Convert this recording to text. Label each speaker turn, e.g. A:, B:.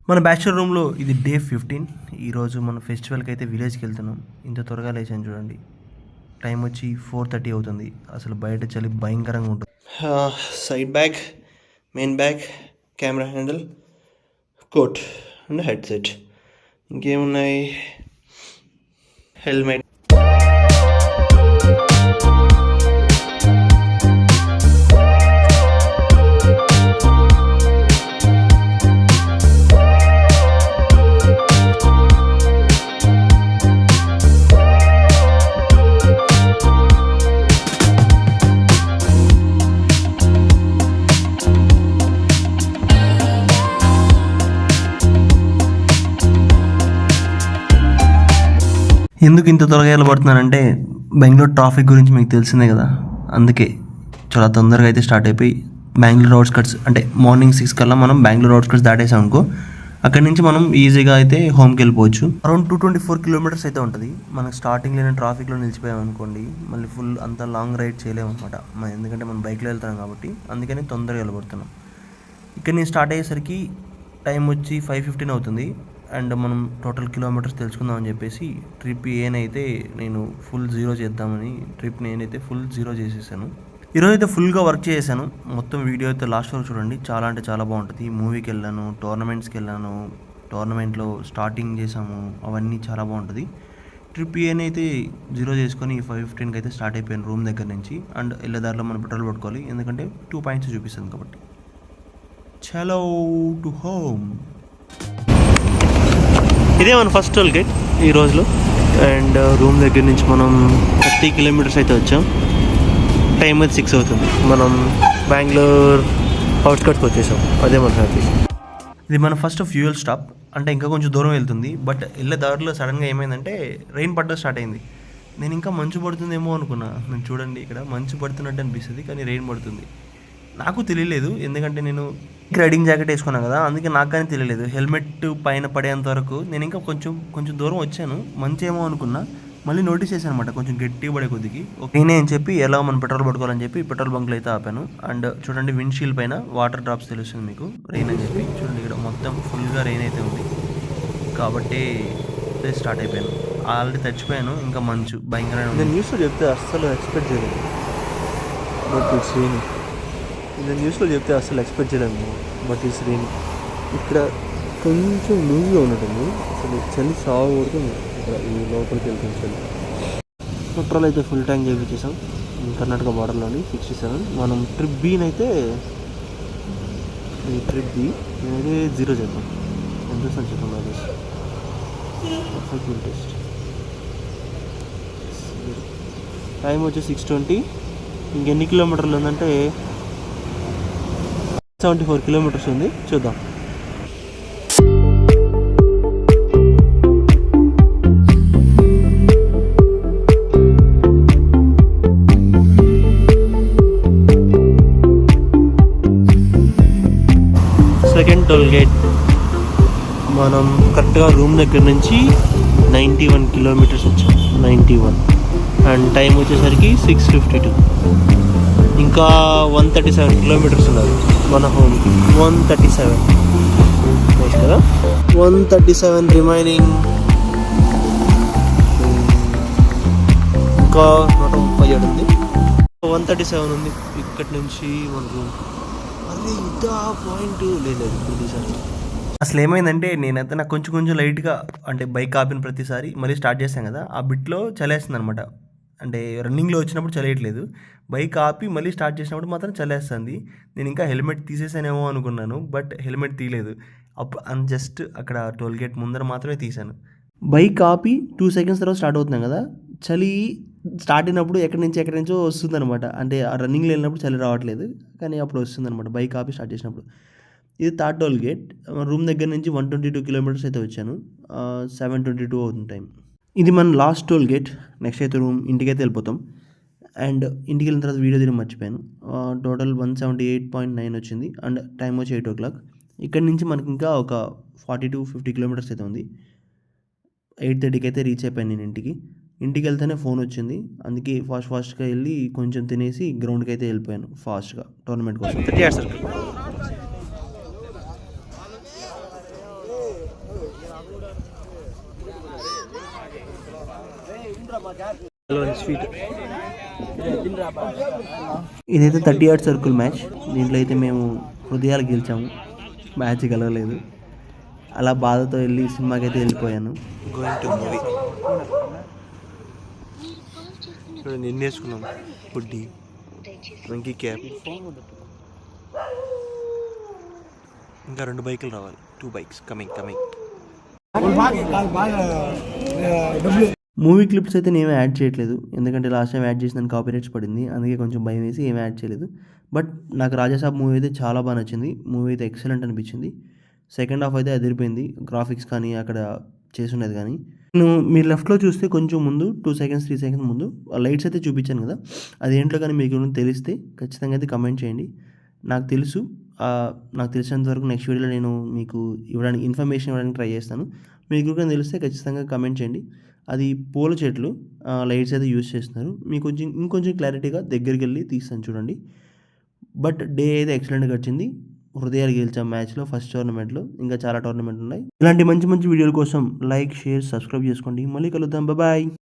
A: మన బ్యాచులర్ రూమ్లో ఇది డే 15. ఈరోజు మన ఫెస్టివల్కి అయితే విలేజ్కి వెళ్తున్నాం. ఇంత త్వరగా లేచాను చూడండి. టైం వచ్చి 4:30 అవుతుంది. అసలు బయట చలి భయంకరంగా ఉంటుంది. Side bag, main bag, camera handle, coat and headset. ఇంకేమున్నాయి, హెల్మెట్. ఎందుకు ఇంత త్వరగా వెళ్ళబడుతున్నానంటే బెంగళూరు ట్రాఫిక్ గురించి మీకు తెలిసిందే కదా. అందుకే చాలా తొందరగా అయితే స్టార్ట్ అయిపోయి బెంగళూరు అవుట్స్కట్స్ అంటే మార్నింగ్ 6 కల్లా మనం బెంగళూరు అవుట్స్కట్స్ దాటేసాం అనుకో, అక్కడి నుంచి మనం ఈజీగా అయితే హోమ్కి వెళ్ళిపోవచ్చు. అరౌండ్ 224 కిలోమీటర్స్ అయితే ఉంటుంది. మనకు స్టార్టింగ్ లేని ట్రాఫిక్లో నిలిచిపోయాం అనుకోండి, మళ్ళీ ఫుల్ అంత లాంగ్ రైడ్ చేయలేము అనమాట. ఎందుకంటే మనం బైక్లో వెళ్తున్నాం కాబట్టి అందుకని తొందరగా వెళ్ళబడుతున్నాం. ఇక్కడ నేను స్టార్ట్ అయ్యేసరికి టైం వచ్చి 5:15 అవుతుంది. అండ్ మనం టోటల్ కిలోమీటర్స్ తెలుసుకుందామని చెప్పేసి ట్రిప్ ఏనైతే నేను ఫుల్ 0 చేద్దామని ట్రిప్ నేనైతే ఫుల్ 0 చేసేసాను. ఈరోజు అయితే ఫుల్గా వర్క్ చేశాను. మొత్తం వీడియో అయితే లాస్ట్ వరకు చూడండి. చాలా అంటే చాలా బాగుంటుంది. మూవీకి వెళ్ళాను, టోర్నమెంట్స్కి వెళ్ళాను, టోర్నమెంట్లో స్టార్టింగ్ చేసాము, అవన్నీ చాలా బాగుంటుంది. ట్రిప్ ఏనైతే 0 చేసుకొని 5:15కి అయితే స్టార్ట్ అయిపోయాను రూమ్ దగ్గర నుంచి. అండ్ వెళ్ళేదారిలో మనం పెట్రోల్ పట్టుకోవాలి, ఎందుకంటే 2 పాయింట్స్ చూపిస్తుంది కాబట్టి. చలో టు హోమ్. ఇదే మన ఫస్ట్ టోల్ గేట్ ఈ రోజులో. అండ్ రూమ్ దగ్గర నుంచి మనం 30 కిలోమీటర్స్ అయితే వచ్చాం. టైం అయితే 6 అవుతుంది. మనం బెంగళూరు అవుట్స్కట్స్కి వచ్చేసాం. అదే మన హ్యాపీ. ఇది మన ఫస్ట్ ఫ్యూయల్ స్టాప్. అంటే ఇంకా కొంచెం దూరం వెళ్తుంది. బట్ వెళ్ళే దారిలో సడన్గా ఏమైందంటే రెయిన్ పడడం స్టార్ట్ అయింది. నేను ఇంకా మంచు పడుతుందేమో అనుకున్నా. నేను చూడండి, ఇక్కడ మంచు పడుతున్నట్టు అనిపిస్తుంది, కానీ రెయిన్ పడుతుంది. నాకు తెలియలేదు, ఎందుకంటే నేను రైడింగ్ జాకెట్ వేసుకున్నాను కదా, అందుకే నాకు కానీ తెలియలేదు. హెల్మెట్ పైన పడేంత వరకు నేను ఇంకా కొంచెం దూరం వచ్చాను. మంచేమో అనుకున్నా, మళ్ళీ నోటీస్ చేశాను అనమాట కొంచెం గట్టిగా పడే కొద్దికి. నేనే అని చెప్పి ఎలా మనం పెట్రోల్ పట్టుకోవాలని చెప్పి పెట్రోల్ బంక్లో అయితే ఆపాను. అండ్ చూడండి, విండ్షీల్డ్ పైన వాటర్ డ్రాప్స్ తెలుస్తుంది మీకు, రెయిన్ అని చెప్పి. చూడండి, ఇక్కడ మొత్తం ఫుల్గా రెయిన్ అయితే ఉంది కాబట్టి స్టార్ట్ అయిపోయాను. ఆల్రెడీ తడిచిపోయాను, ఇంకా మంచు భయంకరంగా. నేను న్యూస్లో చెప్తే అస్సలు ఎక్స్పెక్ట్ చేయలేదు, ఎక్స్పెక్ట్ చేయలేము. బట్ ఈ శ్రీని ఇక్కడ కొంచెం లూజ్గా ఉన్నట్టుంది. అసలు చలి సాగు కొడుతుంది ఇక్కడ ఈ లోపలికి వెళ్తుంది చలి. పెట్రోల్ అయితే ఫుల్ ట్యాంక్ చేయించేసాం కర్ణాటక బార్డర్లోని 67. మనం ట్రిప్ బీనైతే ఈ ట్రిప్ బి నేనే 0 చేద్దాం. ఎంత సంచితం పర్ఫెక్ట్ టెస్ట్. టైం వచ్చి 6:20. ఇంకెన్ని కిలోమీటర్లు ఉందంటే 74 కిలోమీటర్స్ ఉంది. చూద్దాం. Second toll gate. మనం కరెక్ట్గా రూమ్ దగ్గర నుంచి 91 కిలోమీటర్స్ వచ్చాం. 91 అండ్ టైం వచ్చేసరికి 6:52. ఇంకా 137 కిలోమీటర్స్ ఉన్నారు మన హోమ్కి. 137 కదా, 137 రిమైనింగ్. ఇంకా 137 ఉంది. 137 ఉంది ఇక్కడి నుంచి మన రూమ్. అరే ఇదా పాయింట్ లేదు ప్రతిసారి. అసలు ఏమైందంటే నేనైతే నాకు కొంచెం లైట్గా అంటే బైక్ ఆపిన ప్రతిసారి మళ్ళీ స్టార్ట్ చేస్తాను కదా, ఆ బిట్లో చలేస్తుంది అనమాట. అంటే రన్నింగ్లో వచ్చినప్పుడు చలేయట్లేదు, బైక్ ఆపి మళ్ళీ స్టార్ట్ చేసినప్పుడు మాత్రం చలేస్తుంది. నేను ఇంకా హెల్మెట్ తీసేసానేమో అనుకున్నాను, బట్ హెల్మెట్ తీయలేదు. అప్పుడు జస్ట్ అక్కడ టోల్ గేట్ ముందర మాత్రమే తీశాను. బైక్ ఆపి 2 సెకండ్స్ తర్వాత స్టార్ట్ అవుతున్నాం కదా, చలి స్టార్ట్ అయినప్పుడు ఎక్కడి నుంచో వస్తుంది అనమాట. అంటే ఆ రన్నింగ్లో వెళ్ళినప్పుడు చలి రావట్లేదు, కానీ అప్పుడు వస్తుంది అనమాట బైక్ ఆపి స్టార్ట్ చేసినప్పుడు. ఇది థర్డ్ టోల్ గేట్. రూమ్ దగ్గర నుంచి 122 కిలోమీటర్స్ అయితే వచ్చాను. 7:22 అవుతుంది టైం. ఇది మన లాస్ట్ టోల్ గేట్. నెక్స్ట్ అయితే ఇంటికైతే వెళ్ళిపోతాం. అండ్ ఇంటికి వెళ్ళిన తర్వాత వీడియో తీయడం మర్చిపోయాను. టోటల్ 178.9 వచ్చింది. అండ్ టైం వచ్చి 8 o'clock. ఇక్కడి నుంచి మనకి ఇంకా ఒక 40-50 కిలోమీటర్స్ అయితే ఉంది. 8:30కి అయితే రీచ్ అయిపోయాను నేను ఇంటికి వెళ్తేనే ఫోన్ వచ్చింది. అందుకే ఫాస్ట్గా వెళ్ళి కొంచెం తినేసి గ్రౌండ్కి అయితే వెళ్ళిపోయాను ఫాస్ట్గా టోర్నమెంట్ కోసం. 30 సర్కిల్ స్వీట్. ఇదైతే 30 యార్డ్ సర్కిల్ మ్యాచ్. దీంట్లో అయితే మేము హృదయాలు గెలిచాము, మ్యాచ్ గెలవలేదు. అలా బాధతో వెళ్ళి సినిమాకి అయితే వెళ్ళిపోయాను. Going to movie. నిన్న వేసుకున్నాం హుడ్డీ, మంకీ క్యాప్. ఇంకా 2 బైకులు రావాలి. 2 బైక్స్ కమింగ్. మూవీ క్లిప్స్ అయితే నేను యాడ్ చేయట్లేదు, ఎందుకంటే లాస్ట్ టైం యాడ్ చేసిన కాపీరైట్స్ పడింది, అందుకే కొంచెం భయం వేసి ఏమీ యాడ్ చేయలేదు. బట్ నాకు రాజాసాబ్ మూవీ అయితే చాలా బాగా నచ్చింది. మూవీ అయితే ఎక్సలెంట్ అనిపించింది. సెకండ్ హాఫ్ అయితే అదిరిపోయింది, గ్రాఫిక్స్ కానీ అక్కడ చేసున్నది కానీ. నేను మీరు లెఫ్ట్లో చూస్తే కొంచెం ముందు 2 సెకండ్స్ 3 సెకండ్స్ ముందు లైట్స్ అయితే చూపించాను కదా, అదేంట్లో కానీ మీకు తెలిస్తే ఖచ్చితంగా అయితే కమెంట్ చేయండి. నాకు తెలుసు, నాకు తెలిసినంత వరకు నెక్స్ట్ వీడియోలో నేను మీకు ఇన్ఫర్మేషన్ ఇవ్వడానికి ట్రై చేస్తాను. మీకు కానీ తెలిస్తే ఖచ్చితంగా కమెంట్ చేయండి. అది పూల చెట్లు, లైట్స్ అయితే యూజ్ చేస్తున్నారు. మీకు ఇంకొంచెం క్లారిటీగా దగ్గరికి వెళ్ళి తీస్తాను చూడండి. బట్ డే అయితే ఎక్సలెంట్గా వచ్చింది. హృదయాలు గెలిచాం మ్యాచ్లో, ఫస్ట్ టోర్నమెంట్లో. ఇంకా చాలా టోర్నమెంట్లు ఉన్నాయి. ఇలాంటి మంచి మంచి వీడియోల కోసం లైక్, షేర్, సబ్స్క్రైబ్ చేసుకోండి. మళ్ళీ కలుద్దాం. బాయ్.